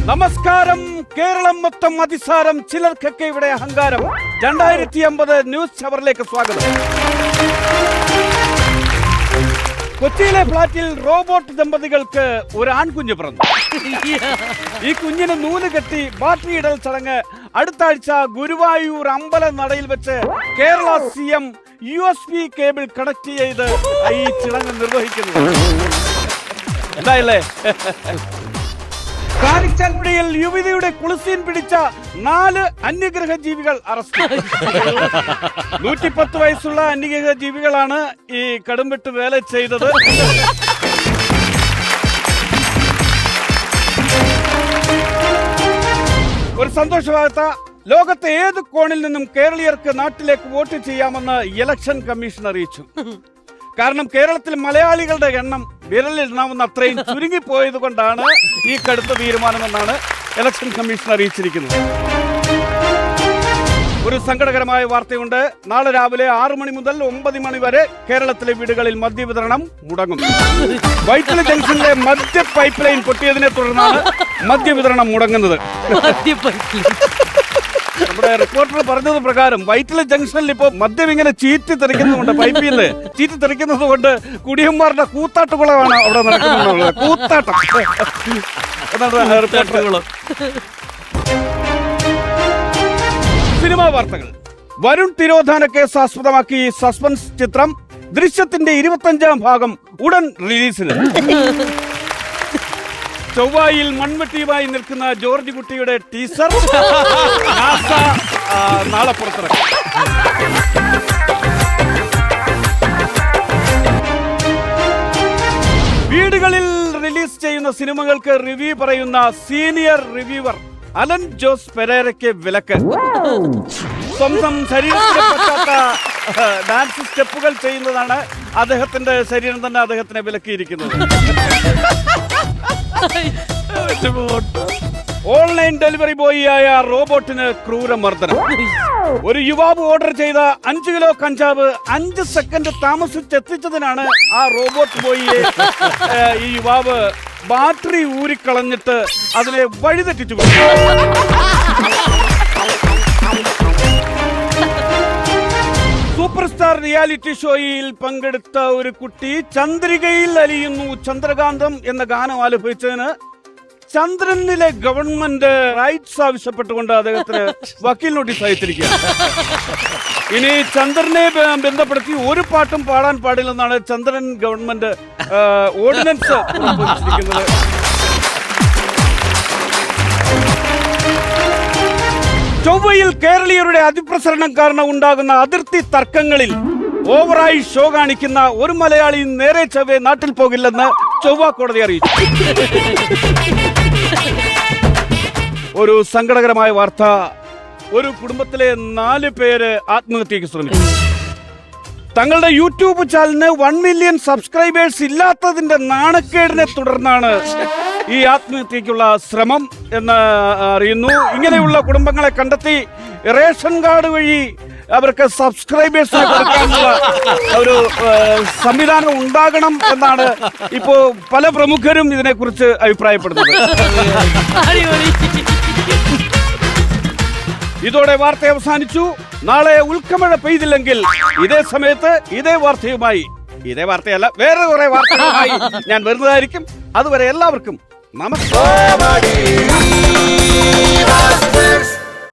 നമസ്കാരം. കേരളം മൊത്തം അതിസാരം, ചിലർക്കൊക്കെ ഇവിടെ അഹങ്കാരം. 2050 ന്യൂസ് അവറിലേക്ക് സ്വാഗതം. കൊച്ചിയിലെ ഫ്ളാറ്റിൽ റോബോട്ട് ദമ്പതികൾക്ക് ഒരു ആൺകുഞ്ഞ് പിറന്നു. ഈ കുഞ്ഞിന് നൂല് കെട്ടി ബാറ്ററി ഇടൽ ചടങ്ങ് അടുത്ത ആഴ്ച ഗുരുവായൂർ അമ്പല നടയിൽ വെച്ച് Kerala CM USB cable connect ചെയ്ത് ഈ ചടങ്ങ് നിർവഹിക്കുന്നു. എന്തായല്ലേ? കാരിച്ചാൽപ്പടിയിൽ യുവതിയുടെ കുളിസീൻ പിടിച്ച 4 അന്യഗ്രഹ ജീവികൾ അറസ്റ്റ്. 110 വയസ്സുള്ള അന്യഗ്രഹ ജീവികളാണ് ഈ കടുംവെട്ട് വേല ചെയ്തത്. ഒരു സന്തോഷ വാർത്ത. ലോകത്തെ ഏത് കോണിൽ നിന്നും കേരളീയർക്ക് നാട്ടിലേക്ക് വോട്ട് ചെയ്യാമെന്ന് ഇലക്ഷൻ കമ്മീഷൻ അറിയിച്ചു. കാരണം കേരളത്തിൽ മലയാളികളുടെ എണ്ണം വിരലിലെണ്ണാവുന്ന അത്രയും ചുരുങ്ങിപ്പോയത് കൊണ്ടാണ് ഈ കടുത്ത തീരുമാനമെന്നാണ് ഇലക്ഷൻ കമ്മീഷൻ അറിയിച്ചിരിക്കുന്നത്. ഒരു സങ്കടകരമായ വാർത്തയുണ്ട്. നാളെ രാവിലെ 6 മണി മുതൽ 9 മണി വരെ കേരളത്തിലെ വീടുകളിൽ മദ്യവിതരണം മുടങ്ങും. വൈറ്റില ജംഗ്ഷനിലെ മദ്യ പൈപ്പ് ലൈൻ പൊട്ടിയതിനെ തുടർന്നാണ് മദ്യവിതരണം മുടങ്ങുന്നത്. നമ്മുടെ റിപ്പോർട്ടർ പറഞ്ഞത് പ്രകാരം വൈറ്റില ജംഗ്ഷനിൽ ഇപ്പോ മദ്യം ഇങ്ങനെ ചീറ്റി തെറിക്കുന്നുണ്ട്. പൈപ്പിൽ നിന്ന് ചീറ്റി തെറിക്കുന്നത് കൊണ്ട് കുടിയന്മാരുടെ കൂത്താട്ടുകുളമാണ് അവിടെ നടക്കുന്നുള്ളത്. കൂത്താട്ടം എന്നാണ് റിപ്പോർട്ടറുകൾ. സിനിമാ വാർത്തകൾ. വരുൺ തിരോധാന കേസ് ആസ്പദമാക്കി സസ്പെൻസ് ചിത്രം ദൃശ്യത്തിന്റെ 25ാം ഭാഗം ഉടൻ റിലീസിന്. ചൊവ്വായിൽ മൺവെട്ടിയുമായി നിൽക്കുന്ന ജോർജ് കുട്ടിയുടെ ടീസർ നാസ നാളെ പുറത്തിറക്കും. വീടുകളിൽ റിലീസ് ചെയ്യുന്ന സിനിമകൾക്ക് റിവ്യൂ പറയുന്ന സീനിയർ റിവ്യൂവർ അലൻ ജോസ് പെരേരയ്ക്ക് വിലക്ക്. സ്വന്തം ശരീരത്തിന് പറ്റാത്ത ഡാൻസ് സ്റ്റെപ്പുകൾ ചെയ്യുന്നതാണ് അദ്ദേഹത്തിന്റെ ശരീരം തന്നെ അദ്ദേഹത്തിനെ വിലക്കിയിരിക്കുന്നത്. Online delivery ബോയിയായ റോബോട്ടിന് ക്രൂരമർദ്ദനം. ഒരു യുവാവ് ഓർഡർ ചെയ്ത 5 കിലോ കഞ്ചാവ് 5 സെക്കൻഡ് താമസിച്ചെത്തിച്ചതിനാണ് ആ റോബോട്ട് ബോയിയെ ഈ യുവാവ് ബാറ്ററി ഊരിക്കളഞ്ഞിട്ട് അതിനെ വഴിതെറ്റിച്ചു. സൂപ്പർ സ്റ്റാർ റിയാലിറ്റി ഷോയിൽ പങ്കെടുത്ത ഒരു കുട്ടി ചന്ദ്രികയിൽ അലിയുന്നു ചന്ദ്രകാന്തം എന്ന ഗാനം ആലപിച്ചതിന് ചന്ദ്രനിലെ ഗവൺമെന്റ് റൈറ്റ്സ് ആവശ്യപ്പെട്ടുകൊണ്ട് അദ്ദേഹത്തിന് വക്കീൽ നോട്ടീസ് അയച്ചിരിക്കുകയാണ്. ഇനി ചന്ദ്രനെ ബന്ധപ്പെടുത്തി ഒരു പാട്ടും പാടാൻ പാടില്ലെന്നാണ് ചന്ദ്രൻ ഗവൺമെന്റ് ഓർഡിനൻസ് പുറപ്പെടുവിച്ചിരിക്കുന്നത്. ചൊവ്വയിൽ കേരളീയരുടെ അതിപ്രസരണം കാരണം ഉണ്ടാകുന്ന അതിർത്തി തർക്കങ്ങളിൽ ഓവറായി ഷോ കാണിക്കുന്ന ഒരു മലയാളി നേരെ ചൊവ്വേ നാട്ടിൽ പോകില്ലെന്ന് ചൊവ്വ കോടതി അറിയിച്ചു. ഒരു സങ്കടകരമായ വാർത്ത. ഒരു കുടുംബത്തിലെ 4 പേര് ആത്മഹത്യക്ക് ശ്രമിച്ചു. തങ്ങളുടെ യൂട്യൂബ് ചാനലിന് 1 മില്യൺ സബ്സ്ക്രൈബേഴ്സ് ഇല്ലാത്തതിന്റെ നാണക്കേടിനെ തുടർന്നാണ് ഈ ആത്മഹത്യക്കുള്ള ശ്രമം എന്ന് അറിയുന്നു. ഇങ്ങനെയുള്ള കുടുംബങ്ങളെ കണ്ടെത്തി റേഷൻ കാർഡ് വഴി അവർക്ക് സബ്സ്ക്രൈബേഴ്സിനെ കൊടുക്കാനുള്ള ഒരു സംവിധാനം ഉണ്ടാകണം എന്നാണ് ഇപ്പോ പല പ്രമുഖരും ഇതിനെക്കുറിച്ച് അഭിപ്രായപ്പെടുന്നത്. ഇതോടെ വാർത്ത അവസാനിച്ചു. നാളെ ഉൽക്കമഴ പെയ്തില്ലെങ്കിൽ ഇതേ സമയത്ത് ഇതേ വാർത്തയുമായി, ഇതേ വാർത്തയല്ല വേറെ കുറെ വാർത്തകളുമായി ഞാൻ വരുന്നതായിരിക്കും. അതുവരെ എല്ലാവർക്കും നമസ്കാരം.